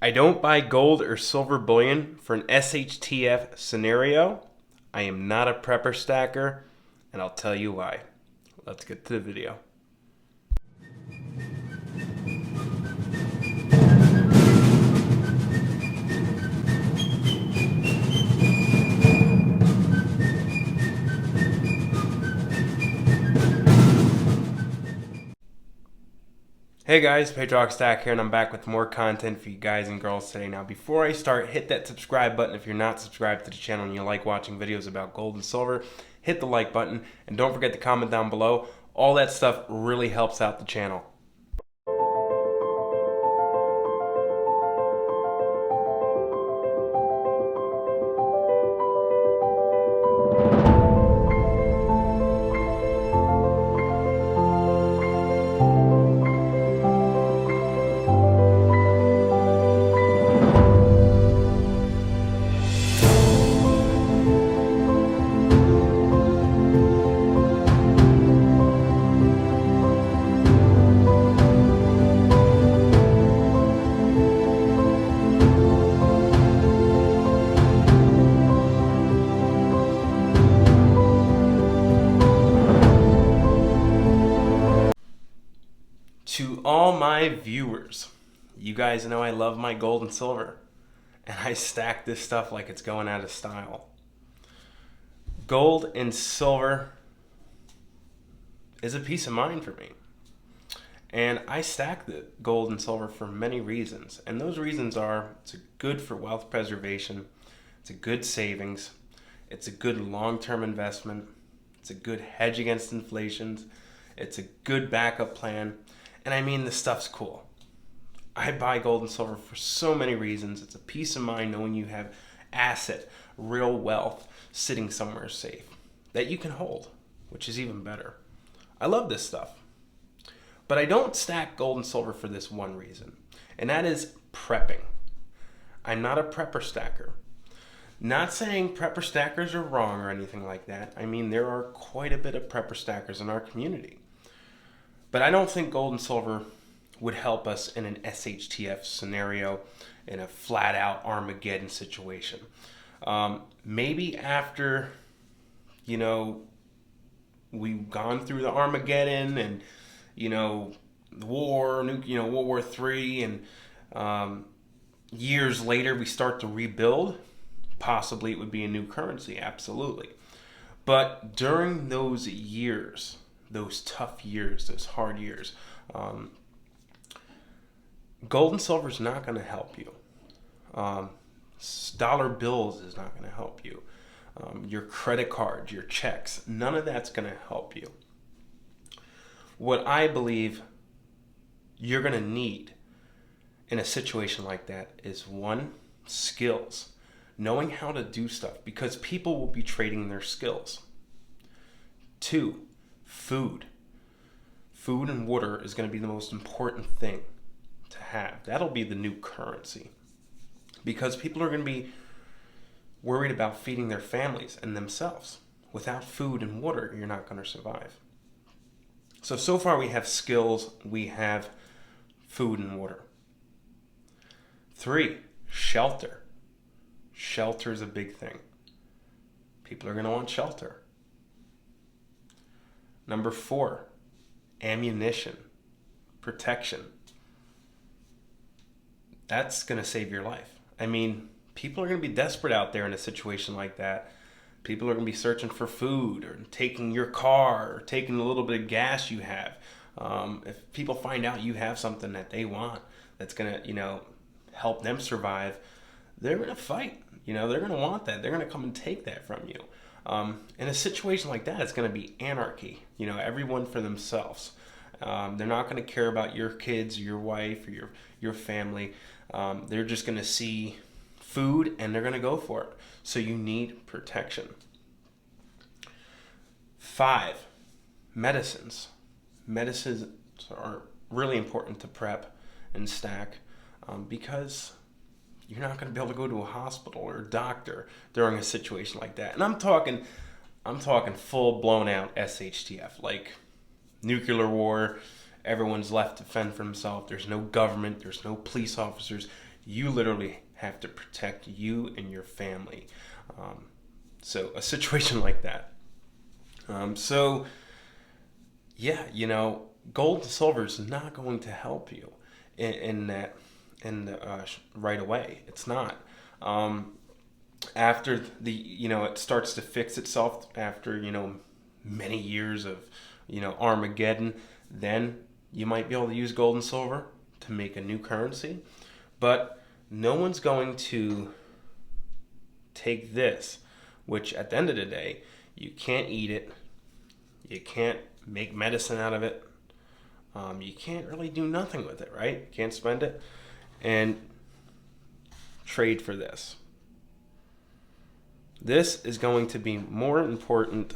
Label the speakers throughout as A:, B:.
A: I don't buy gold or silver bullion for an SHTF scenario. I am not a prepper stacker, and I'll tell you why. Let's get to the video. Hey guys, Patrioticstacker here, and I'm back with more content for you guys and girls today. Now, before I start, hit that subscribe button if you're not subscribed to the channel and you like watching videos about gold and silver. Hit the like button, and don't forget to comment down below. All that stuff really helps out the channel. To all my viewers, you guys know I love my gold and silver, and I stack this stuff like it's going out of style. Gold and silver is a peace of mind for me, and I stack the gold and silver for many reasons, and those reasons are: it's good for wealth preservation, it's a good savings, it's a good long-term investment, it's a good hedge against inflation, it's a good backup plan. And I mean, this stuff's cool. I buy gold and silver for so many reasons. It's a peace of mind knowing you have asset, real wealth sitting somewhere safe that you can hold, which is even better. I love this stuff. But I don't stack gold and silver for this one reason, and that is prepping. I'm not a prepper stacker. Not saying prepper stackers are wrong or anything like that. I mean, there are quite a bit of prepper stackers in our community. But I don't think gold and silver would help us in an SHTF scenario, in a flat-out Armageddon situation. Maybe after, we've gone through the Armageddon and, the war, World War III, and years later we start to rebuild, possibly it would be a new currency, absolutely. But during those years, those tough years, those hard years, gold and silver is not going to help you. Dollar bills is not going to help you. Your credit cards, your checks, none of that's going to help you. What I believe you're going to need in a situation like that is, one, skills. Knowing how to do stuff, because people will be trading their skills. Two, food. Food and water is going to be the most important thing to have. That'll be the new currency, because people are going to be worried about feeding their families and themselves. Without food and water, you're not going to survive. So far we have skills, we have food and water. Three, shelter. Shelter is a big thing. People are going to want shelter. Number four, ammunition, protection. That's going to save your life. I mean, people are going to be desperate out there in a situation like that. People are going to be searching for food, or taking your car, or taking a little bit of gas you have. If people find out you have something that they want that's going to, help them survive, they're going to fight. They're going to want that. They're going to come and take that from you. In a situation like that, it's going to be anarchy. Everyone for themselves. They're not going to care about your kids, or your wife, or your family. They're just going to see food and they're going to go for it. So you need protection. Five, medicines. Medicines are really important to prep and stack, because you're not going to be able to go to a hospital or a doctor during a situation like that. And I'm talking full blown out SHTF, like nuclear war. Everyone's left to fend for himself. There's no government. There's no police officers. You literally have to protect you and your family. So a situation like that. Yeah, gold and silver is not going to help you in that right away. It's not. After it starts to fix itself after many years of Armageddon, then you might be able to use gold and silver to make a new currency, but no one's going to take this, which at the end of the day, you can't eat it, you can't make medicine out of it, you can't really do nothing with it, right? You can't spend it, and trade for this. This is going to be more important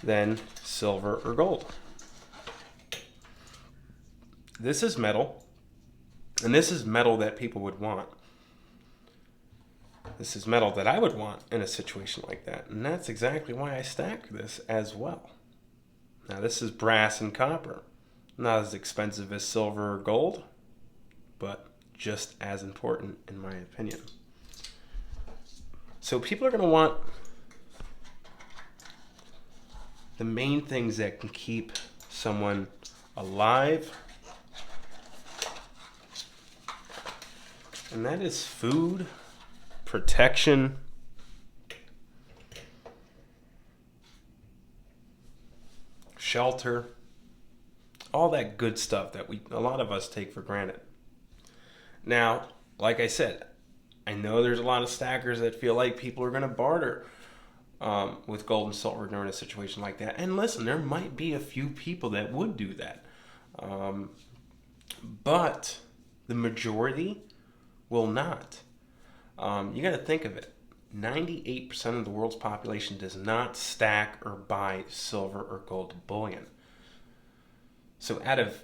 A: than silver or gold. This is metal, and this is metal that people would want. This is metal that I would want in a situation like that, and that's exactly why I stack this as well. Now this is brass and copper. Not as expensive as silver or gold, but just as important in my opinion. So people are going to want the main things that can keep someone alive, and that is food, protection, shelter, all that good stuff that a lot of us take for granted. Now, like I said, I know there's a lot of stackers that feel like people are going to barter with gold and silver during a situation like that. And listen, there might be a few people that would do that. But the majority will not. You got to think of it. 98% of the world's population does not stack or buy silver or gold bullion. So out of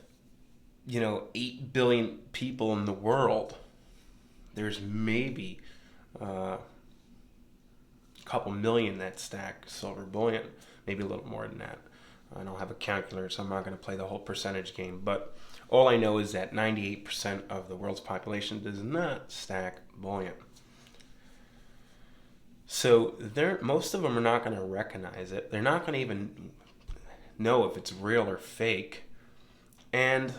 A: 8 billion people in the world, there's maybe a couple million that stack silver bullion, maybe a little more than that. I don't have a calculator, so I'm not going to play the whole percentage game. But all I know is that 98% of the world's population does not stack bullion. So most of them are not going to recognize it. They're not going to even know if it's real or fake. And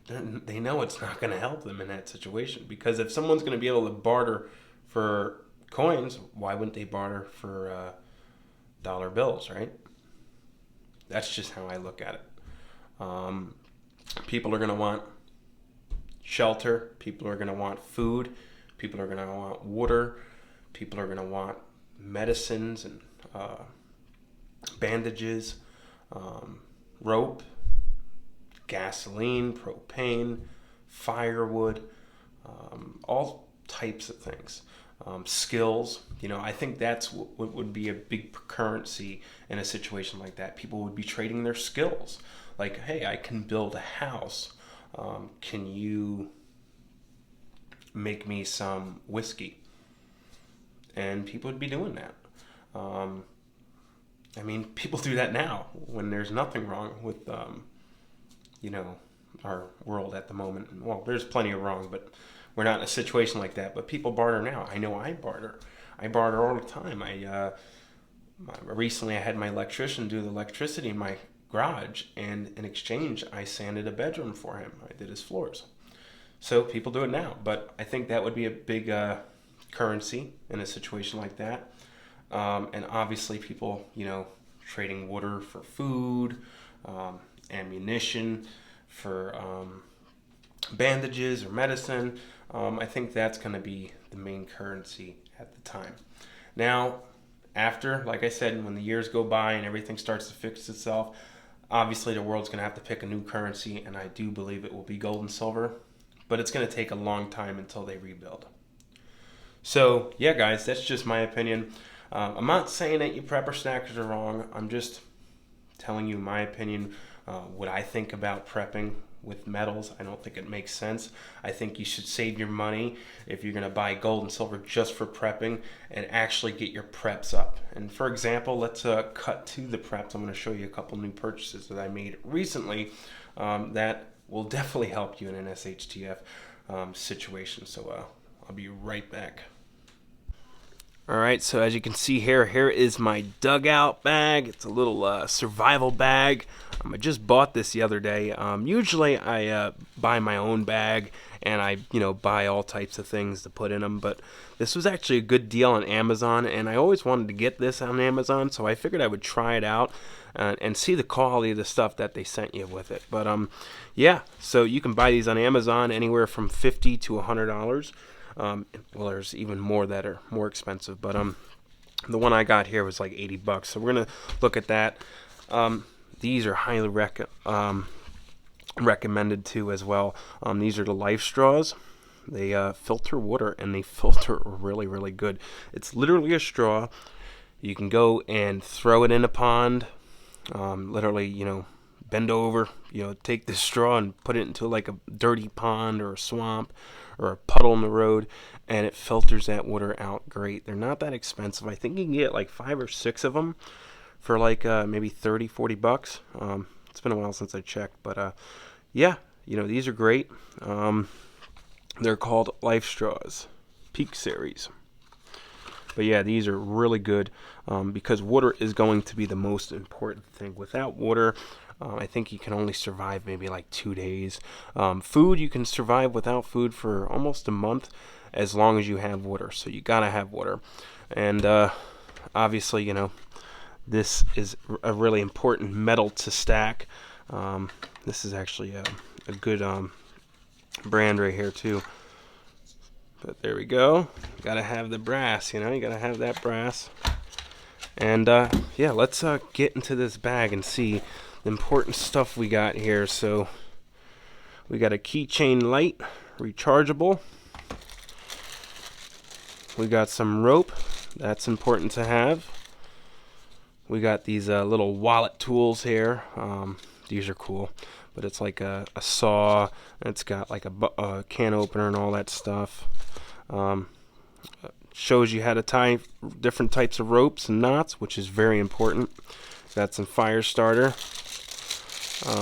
A: they know it's not going to help them in that situation, because if someone's going to be able to barter for coins, why wouldn't they barter for dollar bills, right? That's just how I look at it. People are going to want shelter. People are going to want food. People are going to want water. People are going to want medicines and bandages, rope, gasoline, propane, firewood, all types of things. Skills, I think that's what would be a big currency in a situation like that. People would be trading their skills. Like, hey, I can build a house. Can you make me some whiskey? And people would be doing that. People do that now when there's nothing wrong with our world at the moment. Well, there's plenty of wrong, but we're not in a situation like that. But people barter now. I know I barter. I barter all the time. Recently I had my electrician do the electricity in my garage, and in exchange I sanded a bedroom for him. I did his floors. So people do it now, but I think that would be a big currency in a situation like that. And obviously people, trading water for food, ammunition for bandages or medicine. I think that's going to be the main currency at the time. Now, after, like I said, when the years go by and everything starts to fix itself, obviously the world's going to have to pick a new currency, and I do believe it will be gold and silver, but it's going to take a long time until they rebuild. So, yeah, guys, that's just my opinion. I'm not saying that you prepper stackers are wrong. I'm just telling you my opinion, what I think about prepping with metals. I don't think it makes sense. I think you should save your money if you're going to buy gold and silver just for prepping, and actually get your preps up. And for example, let's cut to the preps. I'm going to show you a couple new purchases that I made recently that will definitely help you in an SHTF situation. So I'll be right back. Alright, so as you can see here is my dugout bag. It's a little survival bag. I just bought this the other day. Usually I buy my own bag, and I buy all types of things to put in them, but this was actually a good deal on Amazon, and I always wanted to get this on Amazon, so I figured I would try it out and see the quality of the stuff that they sent you with it. But yeah, so you can buy these on Amazon anywhere from $50 to $100. Well, there's even more that are more expensive, but the one I got here was like $80. So we're gonna look at that. These are highly recommended too as well. These are the Life Straws. They filter water, and they filter really, really good. It's literally a straw. You can go and throw it in a pond. Literally, bend over, take this straw and put it into like a dirty pond or a swamp or a puddle in the road, and it filters that water out great. They're not that expensive. I think you can get like 5 or 6 of them for like maybe $30-$40. It's been a while since I checked, but yeah, these are great. They're called Life Straws Peak Series. But yeah, these are really good because water is going to be the most important thing. Without water, I think you can only survive maybe like 2 days. Food, you can survive without food for almost a month as long as you have water. So you gotta have water. And obviously, this is a really important metal to stack. This is actually a good brand right here too. But there we go. Gotta have the brass, you gotta have that brass. And yeah, let's get into this bag and see the important stuff we got here. So we got a keychain light, rechargeable. We got some rope, that's important to have. We got these little wallet tools here. These are cool, but it's like a saw. It's got like a can opener and all that stuff. Shows you how to tie different types of ropes and knots, which is very important. Got some fire starter.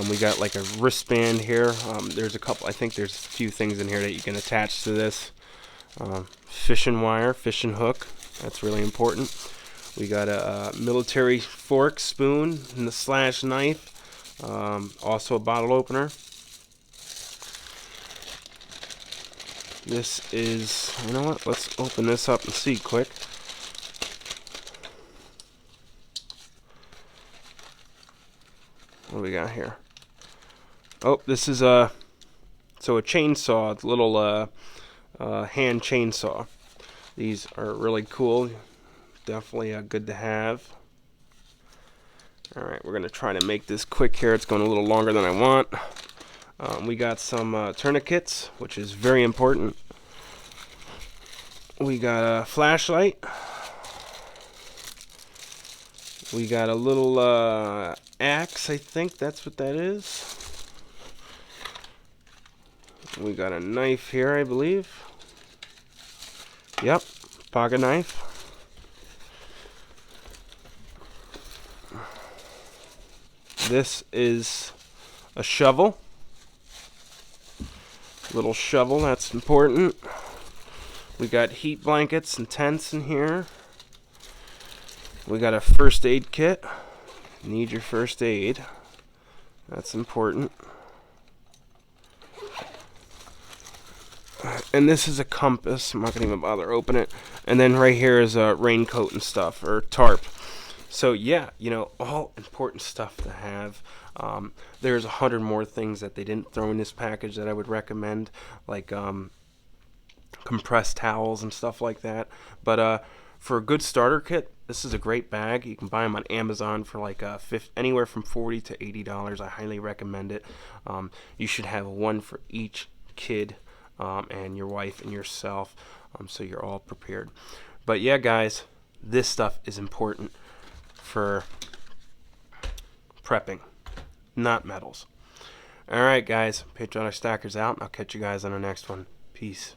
A: We got like a wristband here. There's a couple. I think there's a few things in here that you can attach to this. Fishing wire, fishing hook. That's really important. We got a military fork, spoon, and the slash knife. Also a bottle opener. This is, you know what, let's open this up and see quick. What do we got here? Oh, this is a chainsaw, it's a little hand chainsaw. These are really cool, definitely good to have. Alright, we're going to try to make this quick here. It's going a little longer than I want. We got some tourniquets, which is very important. We got a flashlight. We got a little axe, I think that's what that is. We got a knife here, I believe. Yep, pocket knife. This is a shovel. Little shovel, that's important. We got heat blankets and tents in here. We got a first aid kit. Need your first aid. That's important. And this is a compass. I'm not going to even bother open it. And then right here is a raincoat and stuff, or tarp. So yeah, all important stuff to have. There's 100 more things that they didn't throw in this package that I would recommend, like compressed towels and stuff like that. But for a good starter kit, this is a great bag. You can buy them on Amazon for like anywhere from $40 to $80. I highly recommend it. You should have one for each kid and your wife and yourself, so you're all prepared. But yeah, guys, this stuff is important for prepping, not metals. Alright guys, Patriotic Stacker's out. I'll catch you guys on the next one. Peace.